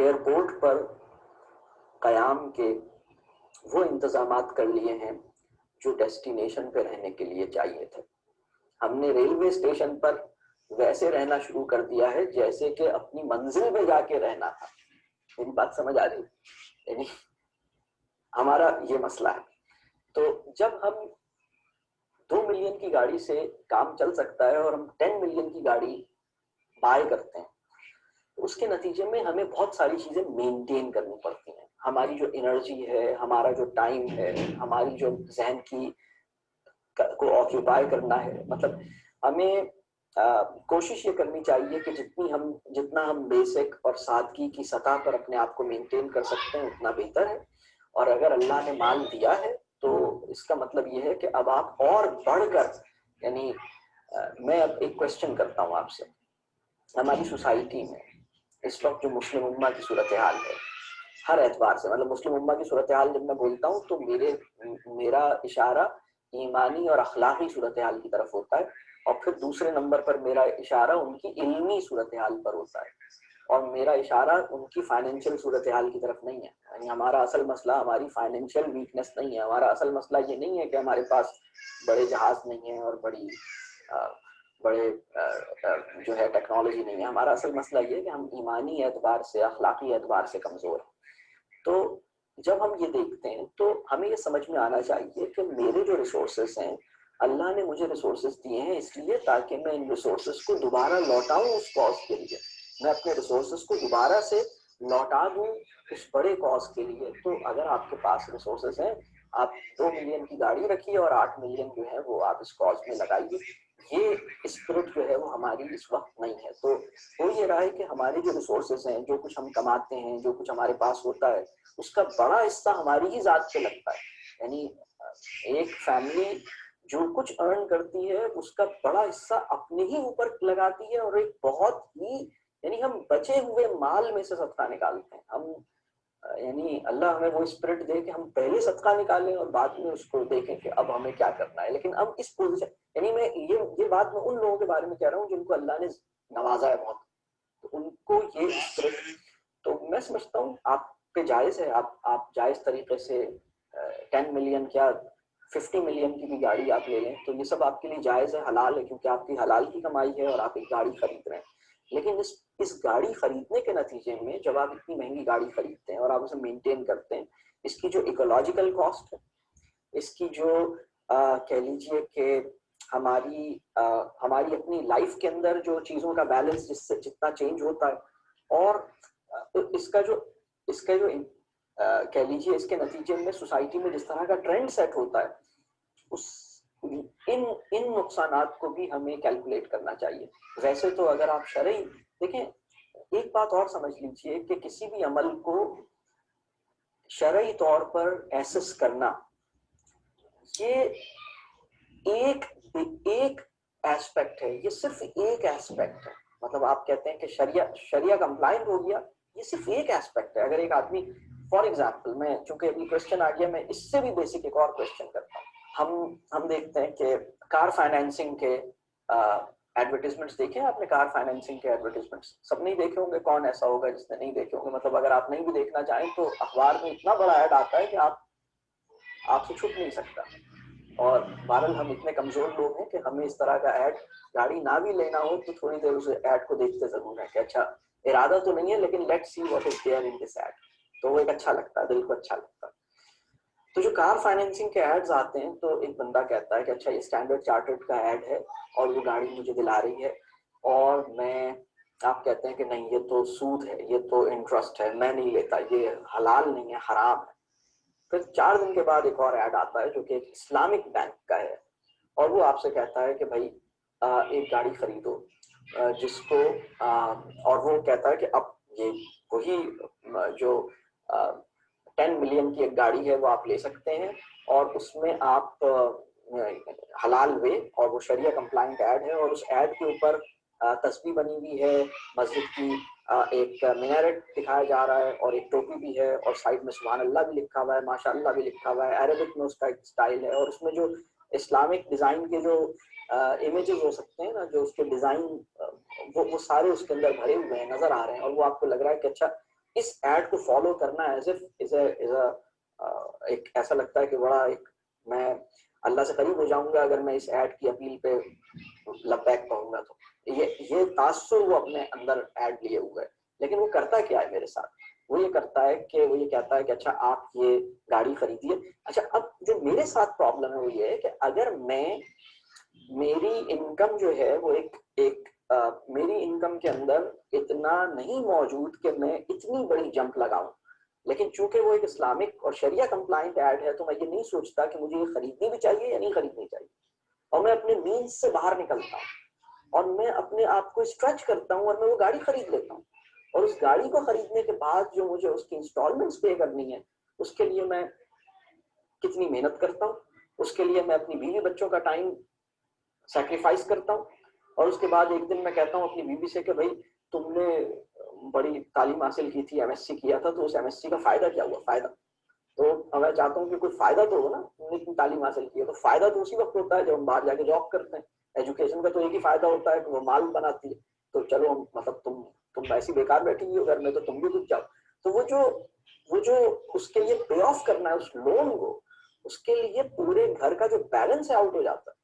Airport پر قیام کے وہ انتظامات کر لیے ہیں جو ڈیسٹینیشن پہ رہنے کے لیے چاہیے تھے. ہم نے ریلوے اسٹیشن پر ویسے رہنا شروع کر دیا ہے جیسے کہ اپنی منزل پہ جا کے رہنا تھا. میری بات سمجھ آ رہی ہے؟ یعنی ہمارا یہ مسئلہ ہے. تو جب ہم 2 ملین کی گاڑی سے کام چل سکتا ہے اور ہم 10 ملین کی گاڑی بائی کرتے ہیں، اس کے نتیجے میں ہمیں بہت ساری چیزیں مینٹین کرنی پڑتی ہیں. ہماری جو انرجی ہے، ہمارا جو ٹائم ہے، ہماری جو ذہن کی کو آکیوپائی کرنا ہے، مطلب ہمیں کوشش یہ کرنی چاہیے کہ جتنا ہم بیسک اور سادگی کی سطح پر اپنے آپ کو مینٹین کر سکتے ہیں اتنا بہتر ہے. اور اگر اللہ نے مال دیا ہے تو اس کا مطلب یہ ہے کہ اب آپ اور بڑھ کر، یعنی میں اب ایک کوشچن کرتا ہوں آپ سے. ہماری سوسائٹی میں اس وقت جو مسلم امہ کی صورتحال ہے ہر اعتبار سے، مطلب مسلم امہ کی صورتحال جب میں بولتا ہوں تو میرا اشارہ ایمانی اور اخلاقی صورتحال کی طرف ہوتا ہے، اور پھر دوسرے نمبر پر میرا اشارہ ان کی علمی صورتحال پر ہوتا ہے، اور میرا اشارہ ان کی فائنینشیل صورتحال کی طرف نہیں ہے. یعنی ہمارا اصل مسئلہ ہماری فائنینشیل ویکنس نہیں ہے. ہمارا اصل مسئلہ یہ نہیں ہے کہ ہمارے پاس بڑے جہاز نہیں ہیں اور بڑے جو ہے ٹیکنالوجی نہیں ہے. ہمارا اصل مسئلہ یہ ہے کہ ہم ایمانی اعتبار سے، اخلاقی اعتبار سے کمزور ہیں. تو جب ہم یہ دیکھتے ہیں تو ہمیں یہ سمجھ میں آنا چاہیے کہ میرے جو ریسورسز ہیں، اللہ نے مجھے ریسورسز دیے ہیں اس لیے تاکہ میں ان ریسورسز کو دوبارہ لوٹاؤں اس کاز کے لیے. میں اپنے ریسورسز کو دوبارہ سے لوٹا دوں اس بڑے کاز کے لیے. تو اگر آپ کے پاس ریسورسز ہیں، آپ 2 ملین کی گاڑی رکھیے اور 8 ملین جو ہے وہ آپ اس کاز میں لگائیے. یہ اسپرٹ جو ہے وہ ہماری اس وقت نہیں ہے. تو ہو یہ رہا ہے کہ ہمارے جو ریسورسز ہیں، جو کچھ ہم کماتے ہیں، جو کچھ ہمارے پاس ہوتا ہے، اس کا بڑا حصہ ہماری ہی ذات پہ لگتا ہے. یعنی ایک فیملی جو کچھ ارن کرتی ہے اس کا بڑا حصہ اپنے ہی اوپر لگاتی ہے، اور ایک بہت ہی، یعنی ہم بچے ہوئے مال میں سے صدقہ نکالتے ہیں. ہم یعنی اللہ ہمیں وہ اسپرٹ دے کہ ہم پہلے صدقہ نکالیں اور بعد میں اس کو دیکھیں کہ اب ہمیں کیا کرنا ہے. لیکن اب اس پوزیشن، یعنی میں یہ بات میں ان لوگوں کے بارے میں کہہ رہا ہوں جن کو اللہ نے نوازا ہے بہت، تو ان کو یہ اسپرٹ، تو میں سمجھتا ہوں آپ پہ جائز ہے. آپ جائز طریقے سے 10 ملین کیا 50 ملین کی بھی گاڑی آپ لے لیں تو یہ سب آپ کے لیے جائز ہے، حلال ہے، کیونکہ آپ کی حلال کی کمائی ہے اور آپ ایک گاڑی خرید رہے ہیں. لیکن اس گاڑی خریدنے کے نتیجے میں جب آپ اتنی مہنگی گاڑی خریدتے ہیں اور آپ اسے مینٹین کرتے ہیں، اس کی جو ایکولوجیکل کاسٹ ہے، اس کی جو کہہ لیجیے کہ ہماری اپنی لائف کے اندر جو چیزوں کا بیلنس جس سے جتنا چینج ہوتا ہے، اور اس کا جو کہہ لیجیے اس کے نتیجے میں سوسائٹی میں جس طرح کا ٹرینڈ سیٹ ہوتا ہے، ان نقصانات کو بھی ہمیں کیلکولیٹ کرنا چاہیے. ویسے تو اگر آپ شرعی دیکھیں، ایک بات اور سمجھ لیجیے کہ کسی بھی عمل کو شرعی طور پر ایسس کرنا، یہ ایک ایسپیکٹ ہے، یہ صرف ایک ایسپیکٹ ہے. مطلب آپ کہتے ہیں کہ شریعہ کمپلائنٹ ہو گیا، یہ صرف ایک ایسپیکٹ ہے. اگر ایک آدمی، فار ایگزامپل، میں چونکہ ابھی کوشچن آ گیا، میں اس سے بھی بیسک ایک اور کوشچن کرتا ہوں. ہم دیکھتے ہیں کہ کار فائنینسنگ کے ایڈورٹیزمنٹس دیکھیں آپ نے. کار فائنینسنگ کے ایڈورٹیزمنٹس سب نہیں دیکھے ہوں گے، کون ایسا ہوگا جس نے نہیں دیکھے ہوں گے. مطلب اگر آپ نہیں بھی دیکھنا چاہیں تو اخبار میں اتنا بڑا ایڈ آتا ہے کہ آپ سے چھپ نہیں سکتا. اور بہرحال ہم اتنے کمزور لوگ ہیں کہ ہمیں اس طرح کا ایڈ، گاڑی نہ بھی لینا ہو تو تھوڑی دیر اس ایڈ کو دیکھتے ضرور ہیں کہ اچھا، ارادہ تو نہیں ہے لیکن let see what is there in this ad. تو وہ ایک اچھا لگتا ہے، دل کو اچھا لگتا ہے. تو جو کار فائنینسنگ کے ایڈز آتے ہیں تو ایک بندہ کہتا ہے کہ اچھا یہ اسٹینڈرڈ چارٹرڈ کا ایڈ ہے اور وہ گاڑی مجھے دلا رہی ہے، اور آپ کہتے ہیں کہ نہیں یہ تو سود ہے، یہ تو انٹرسٹ ہے، میں نہیں لیتا، یہ حلال نہیں ہے، حرام ہے. پھر 4 دن کے بعد ایک اور ایڈ آتا ہے جو کہ ایک اسلامک بینک کا ہے، اور وہ آپ سے کہتا ہے کہ بھائی ایک گاڑی خریدو جس کو، اور وہ کہتا ہے کہ اب یہ وہی جو 10 ملین کی ایک گاڑی ہے وہ آپ لے سکتے ہیں، اور اس میں آپ حلال وے، اور وہ شریعہ کمپلائنٹ ایڈ ہے. اور اس ایڈ کے اوپر تسبیح بنی ہوئی ہے مسجد کی، ایک مینارٹ دکھایا جا رہا ہے، اور ایک ٹوپی بھی ہے، اور سائڈ میں سبحان اللہ بھی لکھا ہوا ہے، ماشاء اللہ بھی لکھا ہوا ہے. عربک میں اس کا ایک اسٹائل ہے، اور اس میں جو اسلامک ڈیزائن کے جو امیجز ہو سکتے ہیں نا، جو اس کے ڈیزائن وہ سارے اس کے اندر بھرے ہوئے ہیں، نظر آ رہے ہیں، اور وہ آپ کو لگ رہا ہے کہ اچھا اس ایڈ کو فالو کرنا ایک ایسا لگتا ہے کہ بڑا ایک میں اللہ سے قریب ہو جاؤں گا اگر میں اس ایڈ کی اپیل پہ لبیک کہوں گا. تو یہ تاثر وہ اپنے اندر ایڈ لیے ہوئے ہے. لیکن وہ کرتا کیا ہے میرے ساتھ؟ وہ یہ کرتا ہے کہ وہ یہ کہتا ہے کہ اچھا آپ یہ گاڑی خریدیے. اچھا اب جو میرے ساتھ پرابلم ہے وہ یہ ہے کہ اگر میری انکم جو ہے وہ ایک میری انکم کے اندر اتنا نہیں موجود کہ میں اتنی بڑی جمپ لگاؤں، لیکن چونکہ وہ ایک اسلامک اور شریعہ کمپلائنٹ ایڈ ہے تو میں یہ نہیں سوچتا کہ مجھے یہ خریدنی بھی چاہیے یا نہیں خریدنی چاہیے، اور میں اپنے مینس سے باہر نکلتا ہوں اور میں اپنے آپ کو اسٹریچ کرتا ہوں اور میں وہ گاڑی خرید لیتا ہوں. اور اس گاڑی کو خریدنے کے بعد جو مجھے اس کی انسٹالمنٹس پے کرنی ہے اس کے لیے میں کتنی محنت کرتا ہوں، اس کے لیے میں اپنی بیوی بچوں کا ٹائم سیکریفائز کرتا ہوں. اور اس کے بعد ایک دن میں کہتا ہوں اپنی بیوی سے کہ بھائی تم نے بڑی تعلیم حاصل کی تھی، MSc کیا تھا، تو اس MSc کا فائدہ کیا ہوا؟ فائدہ تو میں چاہتا ہوں کہ کوئی فائدہ تو ہو نا، تم نے اتنی تعلیم حاصل کی ہے تو فائدہ تو اسی وقت ہوتا ہے جب ہم باہر جا کے جاب کرتے ہیں. ایجوکیشن کا تو ایک ہی فائدہ ہوتا ہے کہ وہ مال بناتی ہے. تو چلو مطلب تم ایسی بیکار بیٹھی ہوئی ہو گھر میں تو تم بھی کچھ جاؤ. تو وہ جو اس کے لیے پے آف کرنا ہے اس لون کو، اس کے لیے پورے گھر کا جو بیلنس ہے آؤٹ ہو جاتا ہے.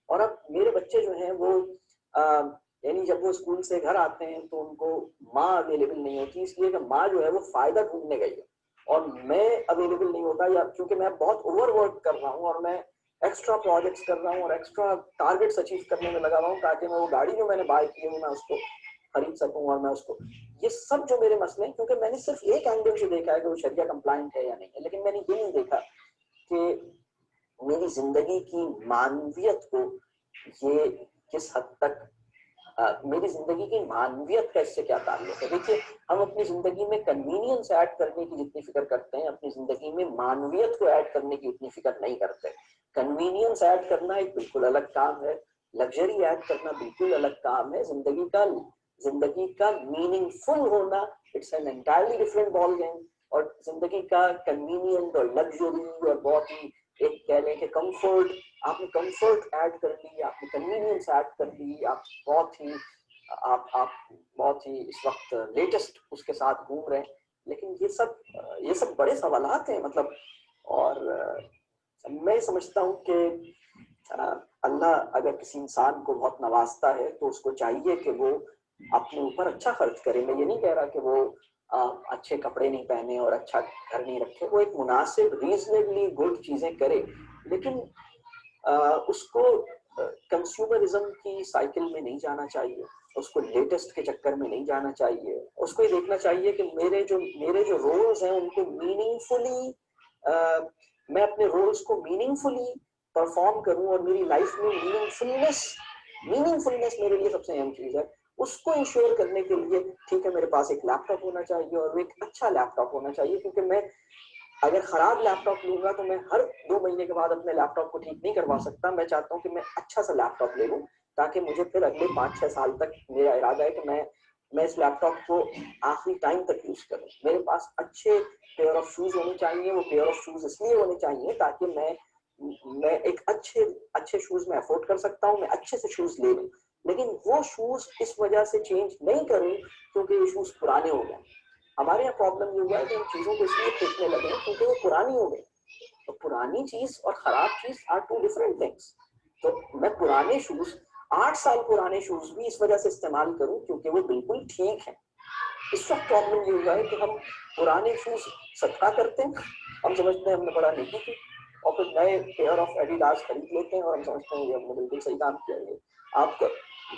اور اب میرے بچے جو ہیں وہ یعنی جب وہ اسکول سے گھر آتے ہیں تو ان کو ماں اویلیبل نہیں ہوتی، اس لیے کہ ماں جو ہے وہ فائدہ ڈھونڈنے گئی ہے اور میں اویلیبل نہیں ہوتا، یا کیونکہ میں بہت اوور ورک کر رہا ہوں اور میں ایکسٹرا پروجیکٹس کر رہا ہوں اور ایکسٹرا ٹارگیٹس اچیو کرنے میں لگا ہوا ہوں تاکہ میں وہ گاڑی جو میں نے بائی کی ہے میں اس کو خرید سکوں اور میں اس کو. یہ سب جو میرے مسئلے ہیں کیونکہ میں نے صرف ایک اینگل سے دیکھا ہے کہ وہ شریعہ کمپلائنٹ ہے یا نہیں ہے، لیکن میں نے یہ نہیں دیکھا کہ میری زندگی کی معنویت کو یہ کس حد تک میری زندگی کی معنویت کا اس سے کیا تعلق ہے. دیکھیے ہم اپنی زندگی میں کنوینئنس ایڈ کرنے کی جتنی فکر کرتے ہیں اپنی زندگی میں معنویت کو ایڈ کرنے کی اتنی فکر نہیں کرتے. کنوینئنس ایڈ کرنا ایک بالکل الگ کام ہے، لگژری ایڈ کرنا بالکل الگ کام ہے. زندگی کا میننگ فل ہونا it's an entirely different ball game. اور زندگی کا کنوینئنٹ اور لگژری اور بہت ہی ایک کہہ لیں کہ کمفرٹ، آپ نے کمفرٹ ایڈ کر لی، آپ نے کنوینئنس ایڈ کر لی، آپ بہت ہی اس وقت لیٹسٹ اس کے ساتھ گھوم رہے ہیں. لیکن یہ سب بڑے سوالات ہیں مطلب. اور میں سمجھتا ہوں کہ اللہ اگر کسی انسان کو بہت نوازتا ہے تو اس کو چاہیے کہ وہ اپنے اوپر اچھا خرچ کرے. میں یہ نہیں کہہ رہا کہ وہ اچھے کپڑے نہیں پہنے اور اچھا گھر نہیں رکھے، وہ ایک مناسب ریزنیبلی گڈ چیزیں کرے، لیکن اس کو کنزیومرزم کی سائیکل میں نہیں جانا چاہیے، اس کو لیٹسٹ کے چکر میں نہیں جانا چاہیے. اس کو یہ دیکھنا چاہیے کہ میرے جو رولز ہیں ان کو میننگ فلی میں اپنے رولز کو میننگ فلی پرفارم کروں اور میری لائف میں میننگ فلنس میرے لیے سب سے اہم چیز ہے. اس کو انشور کرنے کے لیے ٹھیک ہے میرے پاس ایک لیپ ٹاپ ہونا چاہیے اور ایک اچھا لیپ ٹاپ ہونا چاہیے، کیونکہ میں اگر خراب لیپ ٹاپ لوں گا تو میں ہر 2 مہینے کے بعد اپنے لیپ ٹاپ کو ٹھیک نہیں کروا سکتا. میں چاہتا ہوں کہ میں اچھا سا لیپ ٹاپ لے لوں تاکہ مجھے پھر اگلے 5-6 سال تک میرا ارادہ ہے کہ میں اس لیپ ٹاپ کو آخری ٹائم تک یوز کروں. میرے پاس اچھے پیئر آف شوز ہونے چاہیے. وہ پیئر آف شوز اس لیے ہونے چاہیے تاکہ میں ایک اچھے شوز میں افورڈ کر سکتا ہوں، میں اچھے سے شوز لے لوں، لیکن وہ شوز اس وجہ سے چینج نہیں کروں کیونکہ یہ شوز پرانے ہو گئے. ہمارے یہاں پرابلم یہ ہوا ہے کہ ہم چیزوں کو اس لیے پھینکنے لگے ہیں کیونکہ وہ پرانی ہو گئی. تو پرانی چیز اور خراب چیز آر 2 ڈفرنٹ تھنگس. تو میں پرانے شوز 8 سال پرانے شوز بھی اس وجہ سے استعمال کروں کیونکہ وہ بالکل ٹھیک ہیں. اس وقت پرابلم یہ ہوا ہے کہ ہم پرانے شوز صدقہ کرتے ہیں، ہم سمجھتے ہیں ہم نے بڑا نیکی کی، اور پھر نئے پیئر آف ایڈیڈاس خرید لیتے ہیں اور ہم سمجھتے ہیں یہ ہم نے بالکل صحیح کام کیا. ہے آپ کا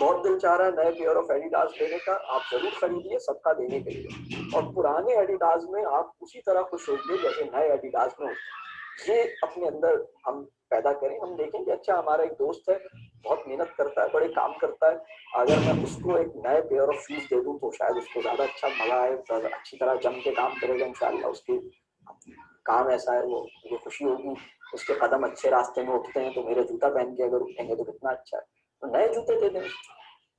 بہت دل چاہ رہا ہے نئے پیئر آف ایڈیڈاز لینے کا، آپ ضرور خریدیے صدقہ دینے کے لیے، اور پرانے ایڈیڈاز میں آپ اسی طرح خوش ہوئیے جیسے نئے ایڈیڈاز میں ہوتے ہیں. یہ اپنے اندر ہم پیدا کریں. ہم دیکھیں کہ اچھا ہمارا ایک دوست ہے بہت محنت کرتا ہے، بڑے کام کرتا ہے، اگر میں اس کو ایک نئے پیئر آف شوز دے دوں تو شاید اس کو زیادہ اچھا مزہ آئے، اچھی طرح جم کے کام کرے گا انشاءاللہ. اس کی کام ایسا ہے، وہ خوشی ہوگی، اس کے قدم اچھے راستے میں اٹھتے ہیں تو میرے جوتا پہن کے اگر اٹھیں گے تو کتنا اچھا ہے. تو نئے جوتے دے دیں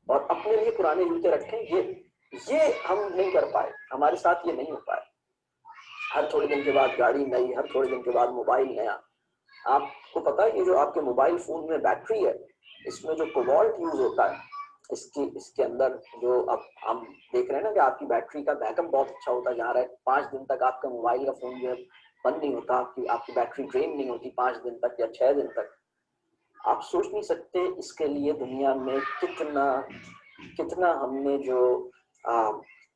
اور اپنے لیے پرانے جوتے رکھیں. یہ ہم نہیں کر پائے، ہمارے ساتھ یہ نہیں ہو پائے. ہر تھوڑے دن کے بعد گاڑی نئی، ہر تھوڑے دن کے بعد موبائل نیا. آپ کو پتا ہے یہ جو آپ کے موبائل فون میں بیٹری ہے اس میں جو کوبالٹ یوز ہوتا ہے اس کے اندر جو اب ہم دیکھ رہے ہیں نا کہ آپ کی بیٹری کا بیک اپ بہت اچھا ہوتا جا رہا ہے. 5 دن تک آپ کا موبائل کا فون جو ہے بند نہیں ہوتا, آپ کی بیٹری ڈرین نہیں ہوتی 5 دن تک یا 6 دن تک. آپ سوچ نہیں سکتے اس کے لیے دنیا میں کتنا ہم نے جو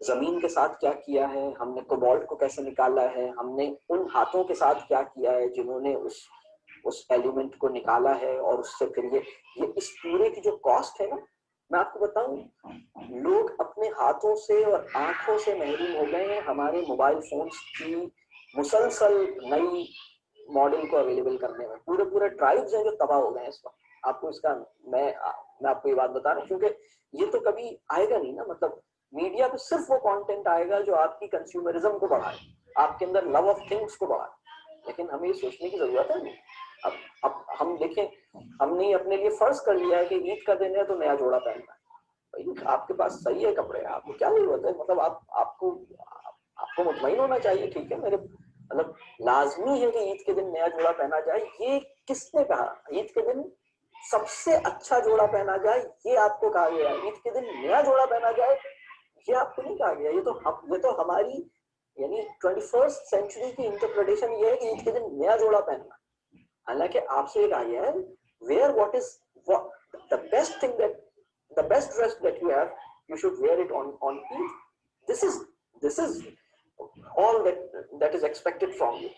زمین کے ساتھ کیا کیا ہے, ہم نے کوبالٹ کو کیسے نکالا ہے, ہم نے ان ہاتھوں کے ساتھ کیا کیا ہے جنہوں نے اس ایلیمنٹ کو نکالا ہے, اور اس سے پھر یہ اس پورے کی جو کاسٹ ہے نا, میں آپ کو بتاؤں لوگ اپنے ہاتھوں سے اور آنکھوں سے محروم ہو گئے ہیں ہمارے موبائل فونز کی مسلسل نئی ماڈل کو اویلیبل کرنے میں. پورے ٹرائبز ہیں جو تباہ ہو گئے ہیں اس وقت. آپ کو اس کا میں آپ کو یہ بات بتا رہا ہوں کیونکہ یہ تو کبھی آئے گا نہیں نا. مطلب میڈیا پہ صرف وہ کانٹینٹ آئے گا جو آپ کی کنزیومرزم کو بڑھائے, آپ کے اندر لو آف تھنگس کو بڑھائے. لیکن ہمیں یہ سوچنے کی ضرورت ہے. اب ہم دیکھیں, ہم نے اپنے لیے فرض کر لیا ہے کہ عید کا دن ہے تو نیا جوڑا پہننا ہے. آپ کے پاس صحیح ہے کپڑے, آپ کو کیا ضرورت ہے؟ مطلب آپ کو مطمئن ہونا چاہیے. ٹھیک ہے, میرے مطلب لازمی ہے کہ عید کے دن نیا جوڑا پہنا جائے. یہ کس نے کہا عید کے دن سب سے اچھا جوڑا پہنا جائے؟ یہ آپ کو کہا گیا. عید کے دن نیا جوڑا پہنا جائے یہ آپ کو نہیں کہا گیا. یہ تو ہماری یعنی 21st سینچری کی انٹرپریٹیشن یہ ہے کہ عید کے دن نیا جوڑا پہننا. حالانکہ آپ سے یہ کہا گیا ہے where what is the best thing that the best dress that you have, you should wear it on Eid. This is all that is expected from you.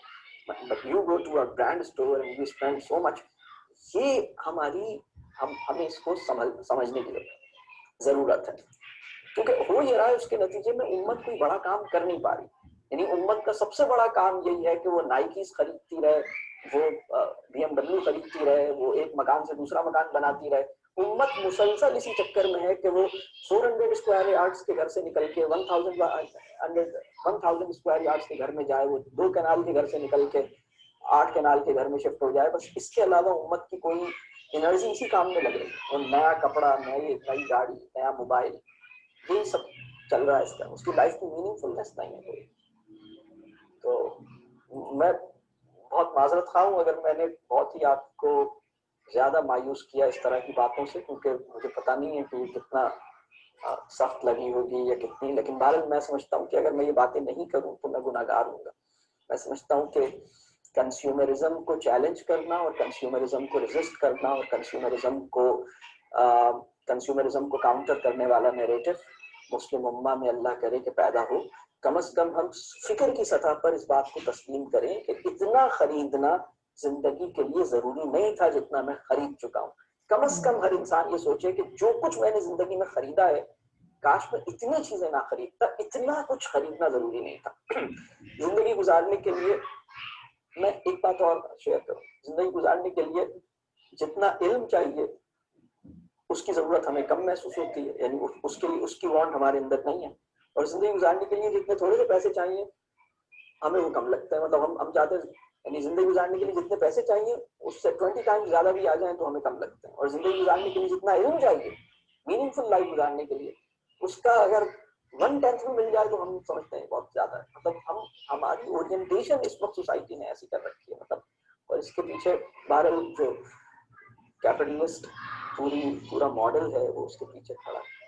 But you go to a brand store and you spend so much. یہ ہمیں اس کو سمجھنے کی ضرورت ہے. کیونکہ ہو یہ رہا ہے اس کے نتیجے میں امت کوئی بڑا کام کر نہیں پا رہی. یعنی امت کا سب سے بڑا کام یہی ہے کہ وہ نائکیز خریدتی رہے, وہ BMW خریدتی رہے, وہ ایک مکان سے دوسرا مکان بناتی رہے. امت مسلسل اسی چکر میں ہے کہ وہ 400 اسکوائر یارڈس کے گھر سے نکل کے 1000 اسکوائر یارڈس کے گھر میں جائے, وہ 2 کنال کے گھر سے نکل کے 8 کنال کے گھر میں شفٹ ہو جائے. بس اس کے علاوہ امت کی کوئی انرجی اسی کام میں لگ رہی ہے. اور نیا کپڑا, نئی گاڑی, نیا موبائل, یہی سب چل رہا ہے. اس کا اس کی لائف کی میننگ فلنس نہیں ہے کوئی. تو میں بہت معذرت خواہ ہوں اگر میں نے بہت ہی آپ کو زیادہ مایوس کیا اس طرح کی باتوں سے, کیونکہ مجھے پتا نہیں ہے کہ یہ کتنا سخت لگی ہوگی یا کتنی. لیکن بہرحال میں سمجھتا ہوں کہ اگر میں یہ باتیں نہیں کروں تو میں گناہ گار ہوں گا. میں سمجھتا ہوں کہ کنزیومرزم کو چیلنج کرنا اور کنزیومرزم کو ریزسٹ کرنا اور کنزیومرزم کو کاؤنٹر کرنے والا نیریٹو مسلم امہ میں اللہ کرے کہ پیدا ہو. کم از کم ہم فکر کی سطح پر اس بات کو تسلیم کریں کہ اتنا خریدنا زندگی کے لیے ضروری نہیں تھا جتنا میں خرید چکا ہوں. کم از کم ہر انسان یہ سوچے کہ جو کچھ میں نے زندگی میں خریدا ہے کاش میں اتنی چیزیں نہ خریدتا, اتنا کچھ خریدنا ضروری نہیں تھا. زندگی گزارنے کے لیے میں ایک بات اور شیئر کروں, زندگی گزارنے کے لیے جتنا علم چاہیے اس کی ضرورت ہمیں کم محسوس ہوتی ہے. یعنی اس کے لیے اس کی وانٹ ہمارے اندر نہیں ہے. اور زندگی گزارنے کے لیے جتنے تھوڑے سے پیسے چاہیے ہمیں وہ کم لگتا ہے. مطلب ہم چاہتے ہیں یعنی زندگی گزارنے کے لیے جتنے پیسے چاہیے اس سے 20 ٹائمز زیادہ بھی آ جائیں تو ہمیں کم لگتے ہیں. اور زندگی گزارنے کے لیے جتنا علم چاہیے میننگ فل لائف گزارنے کے لیے اس کا اگر 1/10 میں مل جائے تو ہم سمجھتے ہیں بہت زیادہ ہے. مطلب ہماری اورینٹیشن اس وقت سوسائٹی نے ایسی کر رکھی ہے. مطلب اور اس کے پیچھے بہرحال جو کیپٹلسٹ پورا ماڈل ہے وہ اس کے پیچھے کھڑا ہے.